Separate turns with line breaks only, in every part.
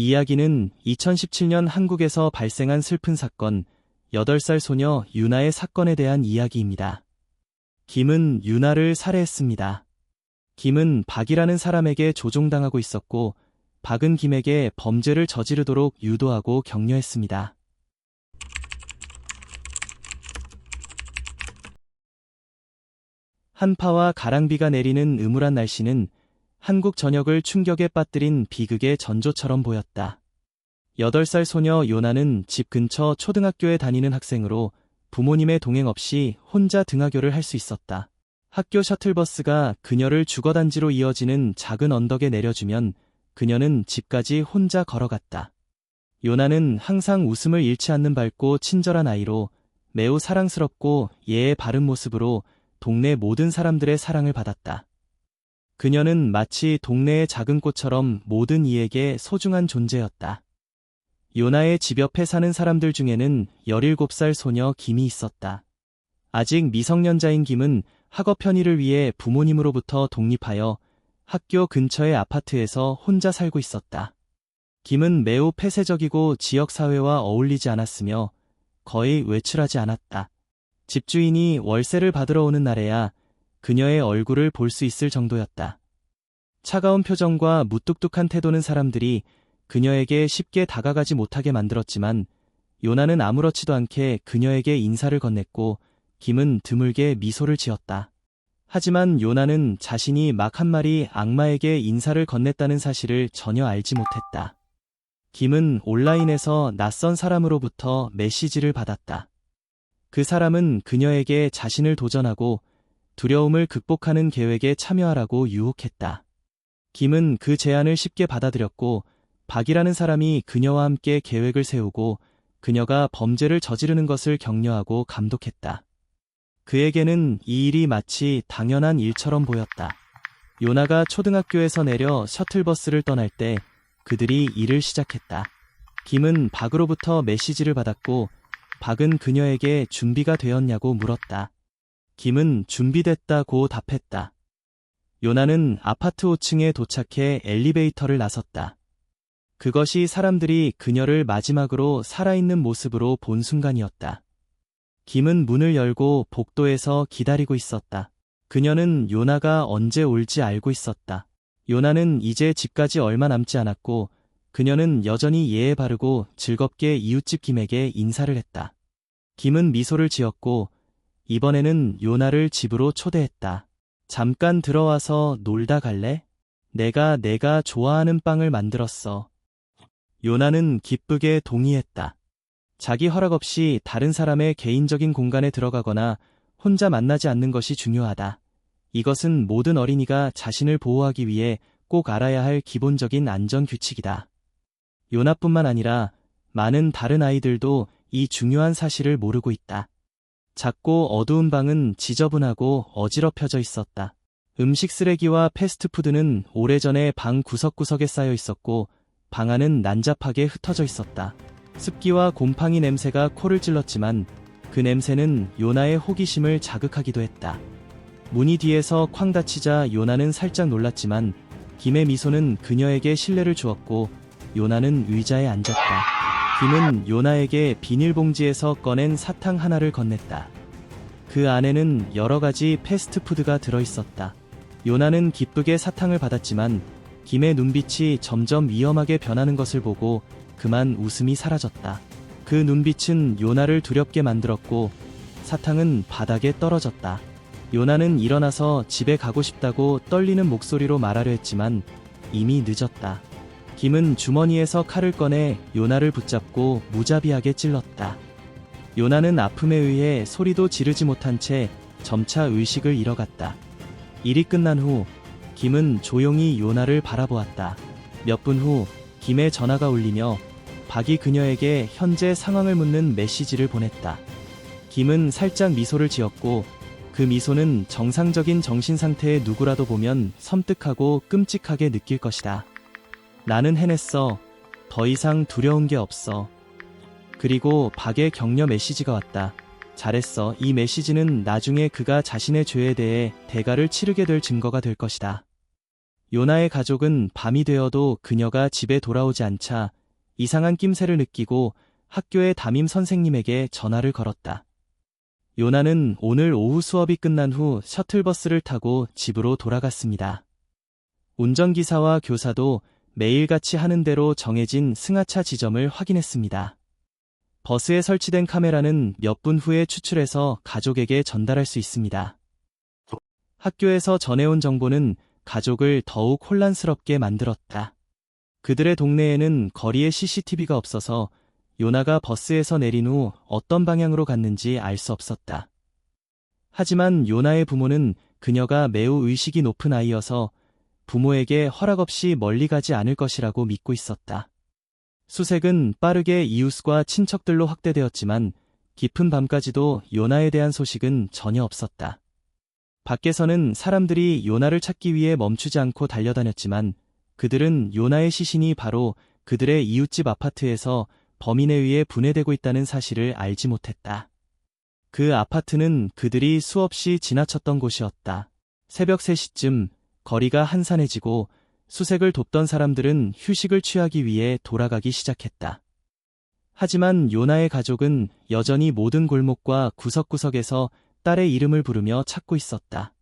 이 이야기는 2017년 한국에서 발생한 슬픈 사건, 8살 소녀 유나의 사건에 대한 이야기입니다. 김은 유나를 살해했습니다. 김은 박이라는 사람에게 조종당하고 있었고, 박은 김에게 범죄를 저지르도록 유도하고 격려했습니다. 한파와 가랑비가 내리는 음울한 날씨는 한국 전역을 충격에 빠뜨린 비극의 전조처럼 보였다. 8살 소녀 요나는 집 근처 초등학교에 다니는 학생으로 부모님의 동행 없이 혼자 등하교를 할 수 있었다. 학교 셔틀버스가 그녀를 주거단지로 이어지는 작은 언덕에 내려주면 그녀는 집까지 혼자 걸어갔다. 요나는 항상 웃음을 잃지 않는 밝고 친절한 아이로 매우 사랑스럽고 예의 바른 모습으로 동네 모든 사람들의 사랑을 받았다. 그녀는 마치 동네의 작은 꽃처럼 모든 이에게 소중한 존재였다. 요나의 집 옆에 사는 사람들 중에는 17살 소녀 김이 있었다. 아직 미성년자인 김은 학업 편의를 위해 부모님으로부터 독립하여 학교 근처의 아파트에서 혼자 살고 있었다. 김은 매우 폐쇄적이고 지역사회와 어울리지 않았으며 거의 외출하지 않았다. 집주인이 월세를 받으러 오는 날에야 그녀의 얼굴을 볼 수 있을 정도였다. 차가운 표정과 무뚝뚝한 태도는 사람들이 그녀에게 쉽게 다가가지 못하게 만들었지만 요나는 아무렇지도 않게 그녀에게 인사를 건넸고 김은 드물게 미소를 지었다. 하지만 요나는 자신이 막 한 마리 악마에게 인사를 건넸다는 사실을 전혀 알지 못했다. 김은 온라인에서 낯선 사람으로부터 메시지를 받았다. 그 사람은 그녀에게 자신을 도전하고 두려움을 극복하는 계획에 참여하라고 유혹했다. 김은 그 제안을 쉽게 받아들였고 박이라는 사람이 그녀와 함께 계획을 세우고 그녀가 범죄를 저지르는 것을 격려하고 감독했다. 그에게는 이 일이 마치 당연한 일처럼 보였다. 요나가 초등학교에서 내려 셔틀버스를 떠날 때 그들이 일을 시작했다. 김은 박으로부터 메시지를 받았고 박은 그녀에게 준비가 되었냐고 물었다. 김은 준비됐다고 답했다. 요나는 아파트 5층에 도착해 엘리베이터를 나섰다. 그것이 사람들이 그녀를 마지막으로 살아있는 모습으로 본 순간이었다. 김은 문을 열고 복도에서 기다리고 있었다. 그녀는 요나가 언제 올지 알고 있었다. 요나는 이제 집까지 얼마 남지 않았고 그녀는 여전히 예의 바르고 즐겁게 이웃집 김에게 인사를 했다. 김은 미소를 지었고 이번에는 요나를 집으로 초대했다. 잠깐 들어와서 놀다 갈래? 내가 좋아하는 빵을 만들었어. 요나는 기쁘게 동의했다. 자기 허락 없이 다른 사람의 개인적인 공간에 들어가거나 혼자 만나지 않는 것이 중요하다. 이것은 모든 어린이가 자신을 보호하기 위해 꼭 알아야 할 기본적인 안전 규칙이다. 요나뿐만 아니라 많은 다른 아이들도 이 중요한 사실을 모르고 있다. 작고 어두운 방은 지저분하고 어지럽혀져 있었다. 음식 쓰레기와 패스트푸드는 오래전에 방 구석구석에 쌓여 있었고 방 안은 난잡하게 흩어져 있었다. 습기와 곰팡이 냄새가 코를 찔렀지만 그 냄새는 요나의 호기심을 자극하기도 했다. 문이 뒤에서 쾅 닫히자 요나는 살짝 놀랐지만 김의 미소는 그녀에게 신뢰를 주었고 요나는 의자에 앉았다. 김은 요나에게 비닐봉지에서 꺼낸 사탕 하나를 건넸다. 그 안에는 여러 가지 패스트푸드가 들어있었다. 요나는 기쁘게 사탕을 받았지만 김의 눈빛이 점점 위험하게 변하는 것을 보고 그만 웃음이 사라졌다. 그 눈빛은 요나를 두렵게 만들었고 사탕은 바닥에 떨어졌다. 요나는 일어나서 집에 가고 싶다고 떨리는 목소리로 말하려 했지만 이미 늦었다. 김은 주머니에서 칼을 꺼내 요나를 붙잡고 무자비하게 찔렀다. 요나는 아픔에 의해 소리도 지르지 못한 채 점차 의식을 잃어갔다. 일이 끝난 후 김은 조용히 요나를 바라보았다. 몇 분 후 김의 전화가 울리며 박이 그녀에게 현재 상황을 묻는 메시지를 보냈다. 김은 살짝 미소를 지었고 그 미소는 정상적인 정신 상태의 누구라도 보면 섬뜩하고 끔찍하게 느낄 것이다. 나는 해냈어. 더 이상 두려운 게 없어. 그리고 박의 격려 메시지가 왔다. 잘했어. 이 메시지는 나중에 그가 자신의 죄에 대해 대가를 치르게 될 증거가 될 것이다. 요나의 가족은 밤이 되어도 그녀가 집에 돌아오지 않자 이상한 낌새를 느끼고 학교의 담임 선생님에게 전화를 걸었다. 요나는 오늘 오후 수업이 끝난 후 셔틀버스를 타고 집으로 돌아갔습니다. 운전기사와 교사도 매일같이 하는 대로 정해진 승하차 지점을 확인했습니다. 버스에 설치된 카메라는 몇 분 후에 추출해서 가족에게 전달할 수 있습니다. 학교에서 전해온 정보는 가족을 더욱 혼란스럽게 만들었다. 그들의 동네에는 거리에 CCTV가 없어서 요나가 버스에서 내린 후 어떤 방향으로 갔는지 알 수 없었다. 하지만 요나의 부모는 그녀가 매우 의식이 높은 아이여서 부모에게 허락 없이 멀리 가지 않을 것이라고 믿고 있었다. 수색은 빠르게 이웃과 친척들로 확대되었지만 깊은 밤까지도 요나에 대한 소식은 전혀 없었다. 밖에서는 사람들이 요나를 찾기 위해 멈추지 않고 달려다녔지만 그들은 요나의 시신이 바로 그들의 이웃집 아파트에서 범인에 의해 분해되고 있다는 사실을 알지 못했다. 그 아파트는 그들이 수없이 지나쳤던 곳이었다. 새벽 3시쯤 거리가 한산해지고 수색을 돕던 사람들은 휴식을 취하기 위해 돌아가기 시작했다. 하지만 요나의 가족은 여전히 모든 골목과 구석구석에서 딸의 이름을 부르며 찾고 있었다.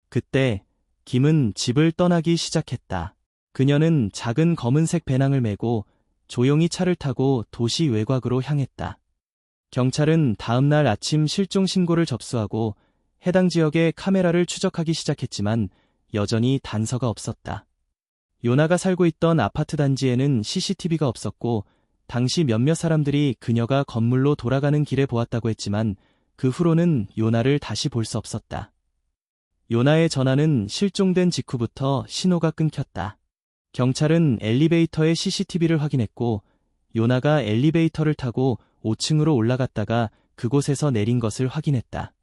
그때 김은 집을 떠나기 시작했다. 그녀는 작은 검은색 배낭을 메고 조용히 차를 타고 도시 외곽으로 향했다. 경찰은 다음 날 아침 실종 신고를 접수하고 해당 지역의 카메라를 추적하기 시작했지만 여전히 단서가 없었다. 요나가 살고 있던 아파트 단지에는 CCTV가 없었고 당시 몇몇 사람들이 그녀가 건물로 돌아가는 길에 보았다고 했지만 그 후로는 요나를 다시 볼 수 없었다. 요나의 전화는 실종된 직후부터 신호가 끊겼다. 경찰은 엘리베이터의 CCTV를 확인했고 요나가 엘리베이터를 타고 5층으로 올라갔다가 그곳에서 내린 것을 확인했다.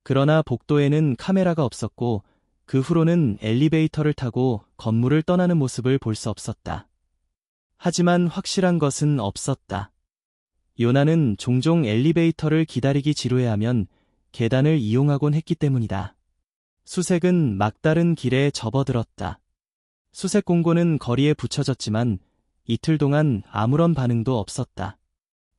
그러나 복도에는 카메라가 없었고 그 후로는 엘리베이터를 타고 건물을 떠나는 모습을 볼 수 없었다. 하지만 확실한 것은 없었다. 요나는 종종 엘리베이터를 기다리기 지루해하면 계단을 이용하곤 했기 때문이다. 수색은 막다른 길에 접어들었다. 수색 공고는 거리에 붙여졌지만 이틀 동안 아무런 반응도 없었다.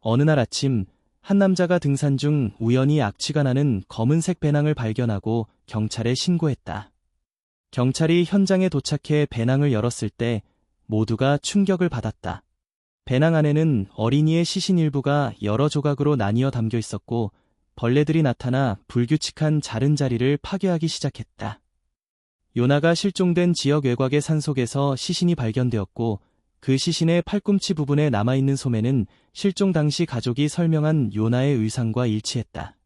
어느 날 아침 한 남자가 등산 중 우연히 악취가 나는 검은색 배낭을 발견하고 경찰에 신고했다. 경찰이 현장에 도착해 배낭을 열었을 때 모두가 충격을 받았다. 배낭 안에는 어린이의 시신 일부가 여러 조각으로 나뉘어 담겨 있었고 벌레들이 나타나 불규칙한 자른 자리를 파괴하기 시작했다. 요나가 실종된 지역 외곽의 산속에서 시신이 발견되었고 그 시신의 팔꿈치 부분에 남아있는 소매는 실종 당시 가족이 설명한 요나의 의상과 일치했다.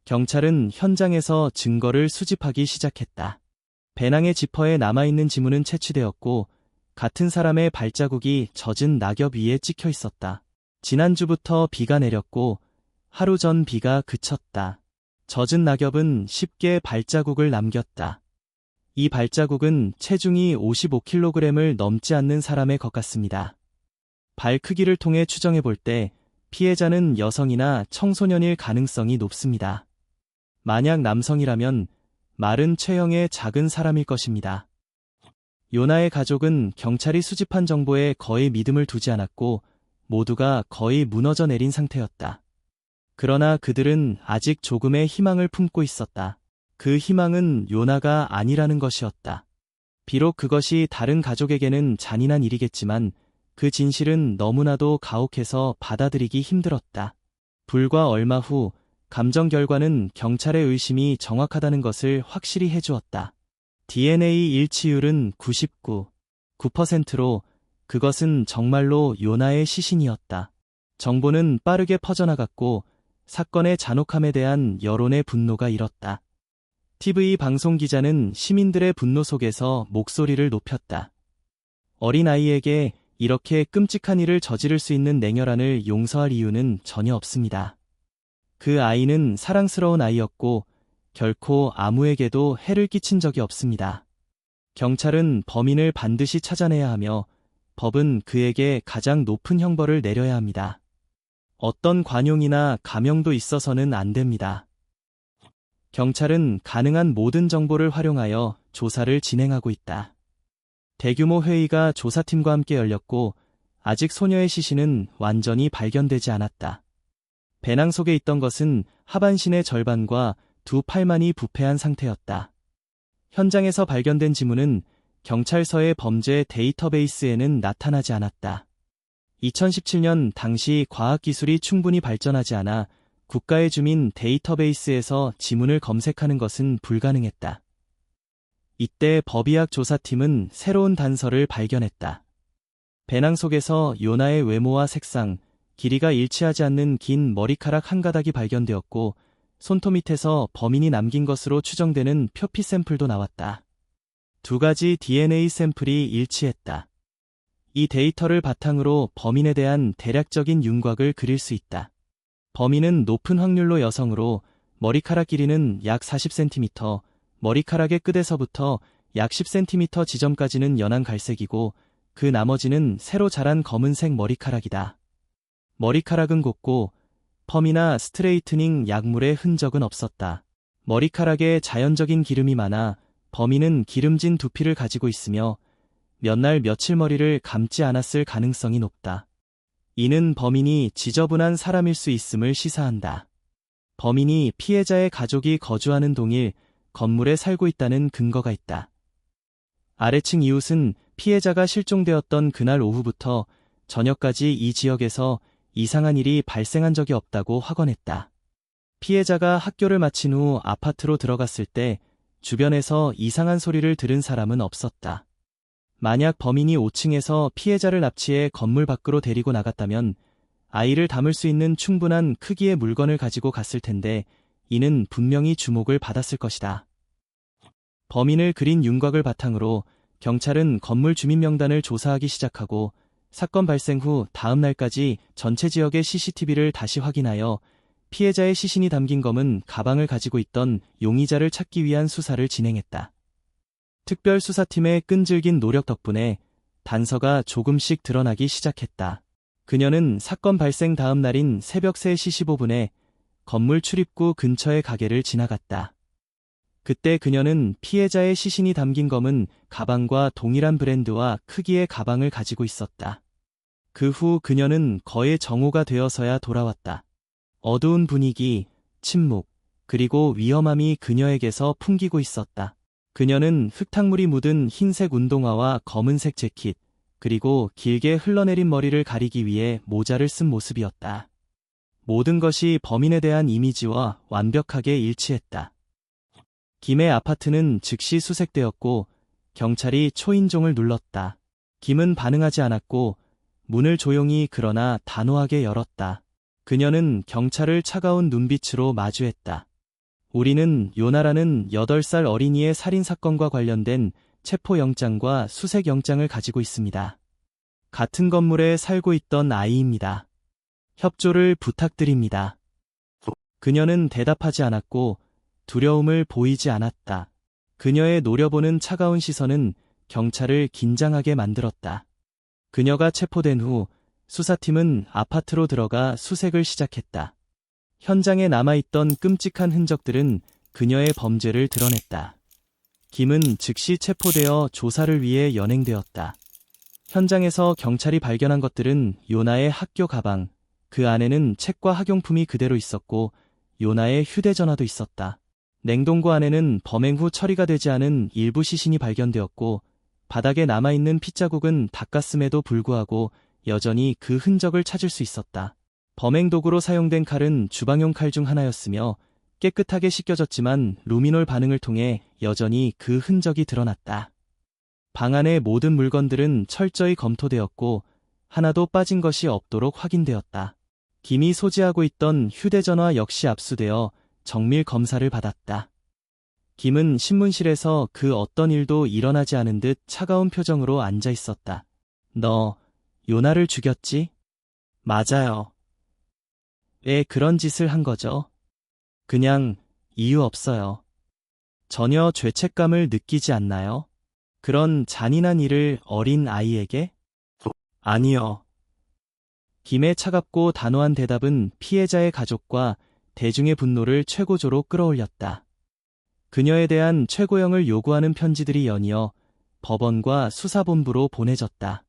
경찰은 현장에서 증거를 수집하기 시작했다. 배낭의 지퍼에 남아있는 지문은 채취되었고 같은 사람의 발자국이 젖은 낙엽 위에 찍혀 있었다. 지난주부터 비가 내렸고 하루 전 비가 그쳤다. 젖은 낙엽은 쉽게 발자국을 남겼다. 이 발자국은 체중이 55kg을 넘지 않는 사람의 것 같습니다. 발 크기를 통해 추정해 볼 때 피해자는 여성이나 청소년일 가능성이 높습니다. 만약 남성이라면 마른 체형의 작은 사람일 것입니다. 요나의 가족은 경찰이 수집한 정보에 거의 믿음을 두지 않았고 모두가 거의 무너져 내린 상태였다. 그러나 그들은 아직 조금의 희망을 품고 있었다. 그 희망은 요나가 아니라는 것이었다. 비록 그것이 다른 가족에게는 잔인한 일이겠지만 그 진실은 너무나도 가혹해서 받아들이기 힘들었다. 불과 얼마 후 감정 결과는 경찰의 의심이 정확하다는 것을 확실히 해주었다. DNA 일치율은 99.9%로 그것은 정말로 요나의 시신이었다. 정보는 빠르게 퍼져나갔고 사건의 잔혹함에 대한 여론의 분노가 일었다. TV 방송 기자는 시민들의 분노 속에서 목소리를 높였다. 어린 아이에게 이렇게 끔찍한 일을 저지를 수 있는 냉혈한을 용서할 이유는 전혀 없습니다. 그 아이는 사랑스러운 아이였고 결코 아무에게도 해를 끼친 적이 없습니다. 경찰은 범인을 반드시 찾아내야 하며 법은 그에게 가장 높은 형벌을 내려야 합니다. 어떤 관용이나 감형도 있어서는 안 됩니다. 경찰은 가능한 모든 정보를 활용하여 조사를 진행하고 있다. 대규모 회의가 조사팀과 함께 열렸고 아직 소녀의 시신은 완전히 발견되지 않았다. 배낭 속에 있던 것은 하반신의 절반과 두 팔만이 부패한 상태였다. 현장에서 발견된 지문은 경찰서의 범죄 데이터베이스에는 나타나지 않았다. 2017년 당시 과학기술이 충분히 발전하지 않아 국가의 주민 데이터베이스에서 지문을 검색하는 것은 불가능했다. 이때 법의학 조사팀은 새로운 단서를 발견했다. 배낭 속에서 요나의 외모와 색상, 길이가 일치하지 않는 긴 머리카락 한 가닥이 발견되었고 손톱 밑에서 범인이 남긴 것으로 추정되는 표피 샘플도 나왔다. 두 가지 DNA 샘플이 일치했다. 이 데이터를 바탕으로 범인에 대한 대략적인 윤곽을 그릴 수 있다. 범인은 높은 확률로 여성으로 머리카락 길이는 약 40cm, 머리카락의 끝에서부터 약 10cm 지점까지는 연한 갈색이고 그 나머지는 새로 자란 검은색 머리카락이다. 머리카락은 곱고 펌이나 스트레이트닝 약물의 흔적은 없었다. 머리카락에 자연적인 기름이 많아 범인은 기름진 두피를 가지고 있으며 몇 날 며칠 머리를 감지 않았을 가능성이 높다. 이는 범인이 지저분한 사람일 수 있음을 시사한다. 범인이 피해자의 가족이 거주하는 동일 건물에 살고 있다는 근거가 있다. 아래층 이웃은 피해자가 실종되었던 그날 오후부터 저녁까지 이 지역에서 이상한 일이 발생한 적이 없다고 확언했다. 피해자가 학교를 마친 후 아파트로 들어갔을 때 주변에서 이상한 소리를 들은 사람은 없었다. 만약 범인이 5층에서 피해자를 납치해 건물 밖으로 데리고 나갔다면 아이를 담을 수 있는 충분한 크기의 물건을 가지고 갔을 텐데 이는 분명히 주목을 받았을 것이다. 범인을 그린 윤곽을 바탕으로 경찰은 건물 주민 명단을 조사하기 시작하고 사건 발생 후 다음 날까지 전체 지역의 CCTV를 다시 확인하여 피해자의 시신이 담긴 검은 가방을 가지고 있던 용의자를 찾기 위한 수사를 진행했다. 특별수사팀의 끈질긴 노력 덕분에 단서가 조금씩 드러나기 시작했다. 그녀는 사건 발생 다음 날인 새벽 3시 15분에 건물 출입구 근처의 가게를 지나갔다. 그때 그녀는 피해자의 시신이 담긴 검은 가방과 동일한 브랜드와 크기의 가방을 가지고 있었다. 그 후 그녀는 거의 정오가 되어서야 돌아왔다. 어두운 분위기, 침묵, 그리고 위험함이 그녀에게서 풍기고 있었다. 그녀는 흙탕물이 묻은 흰색 운동화와 검은색 재킷, 그리고 길게 흘러내린 머리를 가리기 위해 모자를 쓴 모습이었다. 모든 것이 범인에 대한 이미지와 완벽하게 일치했다. 김의 아파트는 즉시 수색되었고 경찰이 초인종을 눌렀다. 김은 반응하지 않았고 문을 조용히 그러나 단호하게 열었다. 그녀는 경찰을 차가운 눈빛으로 마주했다. 우리는 요나라는 8살 어린이의 살인사건과 관련된 체포영장과 수색영장을 가지고 있습니다. 같은 건물에 살고 있던 아이입니다. 협조를 부탁드립니다. 그녀는 대답하지 않았고 두려움을 보이지 않았다. 그녀의 노려보는 차가운 시선은 경찰을 긴장하게 만들었다. 그녀가 체포된 후 수사팀은 아파트로 들어가 수색을 시작했다. 현장에 남아있던 끔찍한 흔적들은 그녀의 범죄를 드러냈다. 김은 즉시 체포되어 조사를 위해 연행되었다. 현장에서 경찰이 발견한 것들은 요나의 학교 가방, 그 안에는 책과 학용품이 그대로 있었고 요나의 휴대전화도 있었다. 냉동고 안에는 범행 후 처리가 되지 않은 일부 시신이 발견되었고 바닥에 남아있는 핏자국은 닦았음에도 불구하고 여전히 그 흔적을 찾을 수 있었다. 범행 도구로 사용된 칼은 주방용 칼 중 하나였으며 깨끗하게 씻겨졌지만 루미놀 반응을 통해 여전히 그 흔적이 드러났다. 방 안의 모든 물건들은 철저히 검토되었고 하나도 빠진 것이 없도록 확인되었다. 김이 소지하고 있던 휴대전화 역시 압수되어 정밀 검사를 받았다. 김은 신문실에서 그 어떤 일도 일어나지 않은 듯 차가운 표정으로 앉아 있었다. 너 요나를 죽였지? 맞아요. 왜 그런 짓을 한 거죠? 그냥 이유 없어요. 전혀 죄책감을 느끼지 않나요? 그런 잔인한 일을 어린 아이에게? 아니요. 김의 차갑고 단호한 대답은 피해자의 가족과 대중의 분노를 최고조로 끌어올렸다. 그녀에 대한 최고형을 요구하는 편지들이 연이어 법원과 수사본부로 보내졌다.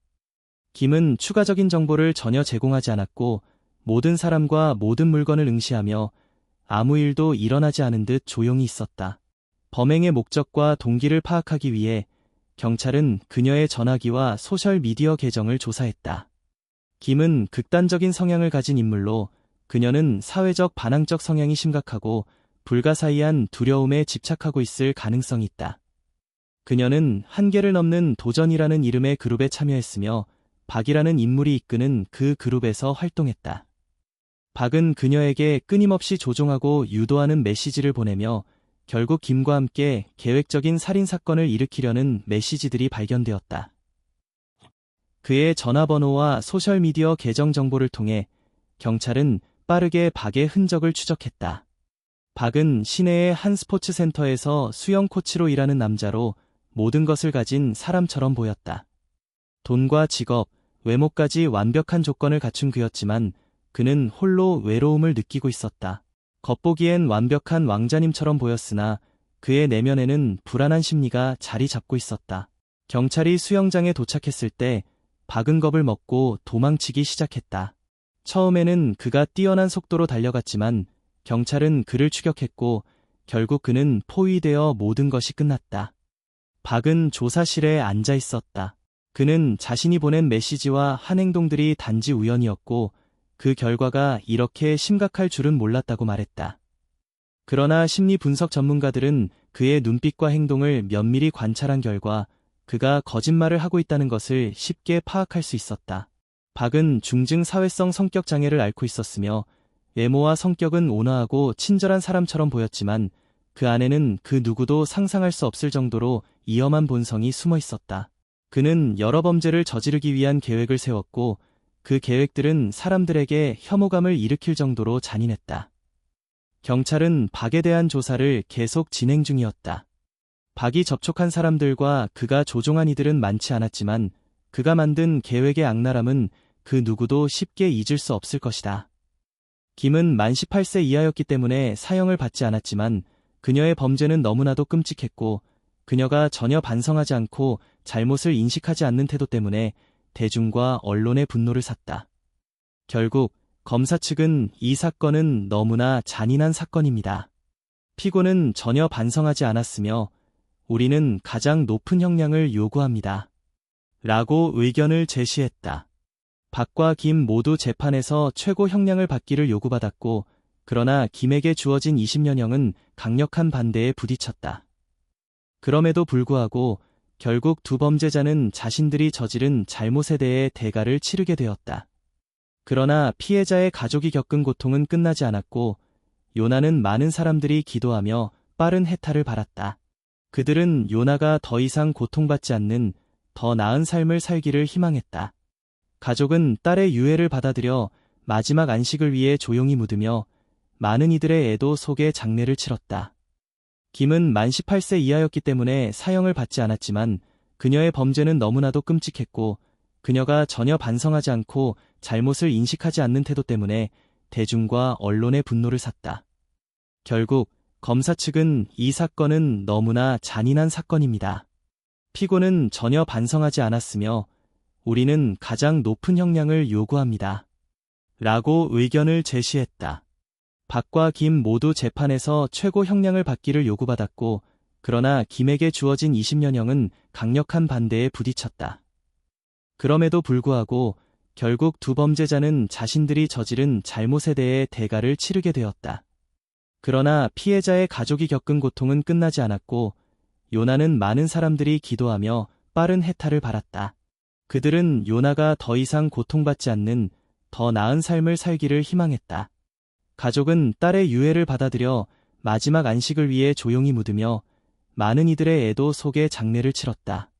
김은 추가적인 정보를 전혀 제공하지 않았고 모든 사람과 모든 물건을 응시하며 아무 일도 일어나지 않은 듯 조용히 있었다. 범행의 목적과 동기를 파악하기 위해 경찰은 그녀의 전화기와 소셜미디어 계정을 조사했다. 김은 극단적인 성향을 가진 인물로 그녀는 사회적 반항적 성향이 심각하고 불가사의한 두려움에 집착하고 있을 가능성이 있다. 그녀는 한계를 넘는 도전이라는 이름의 그룹에 참여했으며 박이라는 인물이 이끄는 그 그룹에서 활동했다. 박은 그녀에게 끊임없이 조종하고 유도하는 메시지를 보내며 결국 김과 함께 계획적인 살인사건을 일으키려는 메시지들이 발견되었다. 그의 전화번호와 소셜미디어 계정 정보를 통해 경찰은 빠르게 박의 흔적을 추적했다. 박은 시내의 한 스포츠 센터에서 수영 코치로 일하는 남자로 모든 것을 가진 사람처럼 보였다. 돈과 직업, 외모까지 완벽한 조건을 갖춘 그였지만 그는 홀로 외로움을 느끼고 있었다. 겉보기엔 완벽한 왕자님처럼 보였으나 그의 내면에는 불안한 심리가 자리 잡고 있었다. 경찰이 수영장에 도착했을 때 박은 겁을 먹고 도망치기 시작했다. 처음에는 그가 뛰어난 속도로 달려갔지만 경찰은 그를 추격했고 결국 그는 포위되어 모든 것이 끝났다. 박은 조사실에 앉아 있었다. 그는 자신이 보낸 메시지와 한 행동들이 단지 우연이었고 그 결과가 이렇게 심각할 줄은 몰랐다고 말했다. 그러나 심리 분석 전문가들은 그의 눈빛과 행동을 면밀히 관찰한 결과 그가 거짓말을 하고 있다는 것을 쉽게 파악할 수 있었다. 박은 중증 사회성 성격 장애를 앓고 있었으며 외모와 성격은 온화하고 친절한 사람처럼 보였지만 그 안에는 그 누구도 상상할 수 없을 정도로 위험한 본성이 숨어 있었다. 그는 여러 범죄를 저지르기 위한 계획을 세웠고 그 계획들은 사람들에게 혐오감을 일으킬 정도로 잔인했다. 경찰은 박에 대한 조사를 계속 진행 중이었다. 박이 접촉한 사람들과 그가 조종한 이들은 많지 않았지만 그가 만든 계획의 악랄함은 그 누구도 쉽게 잊을 수 없을 것이다. 김은 만 18세 이하였기 때문에 사형을 받지 않았지만 그녀의 범죄는 너무나도 끔찍했고 그녀가 전혀 반성하지 않고 잘못을 인식하지 않는 태도 때문에 대중과 언론의 분노를 샀다. 결국 검사 측은 이 사건은 너무나 잔인한 사건입니다. 피고는 전혀 반성하지 않았으며 우리는 가장 높은 형량을 요구합니다. 라고 의견을 제시했다. 박과 김 모두 재판에서 최고 형량을 받기를 요구받았고 그러나 김에게 주어진 20년형은 강력한 반대에 부딪혔다. 그럼에도 불구하고 결국 두 범죄자는 자신들이 저지른 잘못에 대해 대가를 치르게 되었다. 그러나 피해자의 가족이 겪은 고통은 끝나지 않았고 요나는 많은 사람들이 기도하며 빠른 해탈을 바랐다. 그들은 요나가 더 이상 고통받지 않는 더 나은 삶을 살기를 희망했다. 가족은 딸의 유해를 받아들여 마지막 안식을 위해 조용히 묻으며 많은 이들의 애도 속에 장례를 치렀다. 김은 만 18세 이하였기 때문에 사형을 받지 않았지만 그녀의 범죄는 너무나도 끔찍했고 그녀가 전혀 반성하지 않고 잘못을 인식하지 않는 태도 때문에 대중과 언론의 분노를 샀다. 결국 검사 측은 이 사건은 너무나 잔인한 사건입니다. 피고는 전혀 반성하지 않았으며 우리는 가장 높은 형량을 요구합니다. 라고 의견을 제시했다. 박과 김 모두 재판에서 최고 형량을 받기를 요구받았고 그러나 김에게 주어진 20년형은 강력한 반대에 부딪혔다. 그럼에도 불구하고 결국 두 범죄자는 자신들이 저지른 잘못에 대해 대가를 치르게 되었다. 그러나 피해자의 가족이 겪은 고통은 끝나지 않았고 요나는 많은 사람들이 기도하며 빠른 해탈을 바랐다. 그들은 요나가 더 이상 고통받지 않는 더 나은 삶을 살기를 희망했다. 가족은 딸의 유해를 받아들여 마지막 안식을 위해 조용히 묻으며 많은 이들의 애도 속에 장례를 치렀다.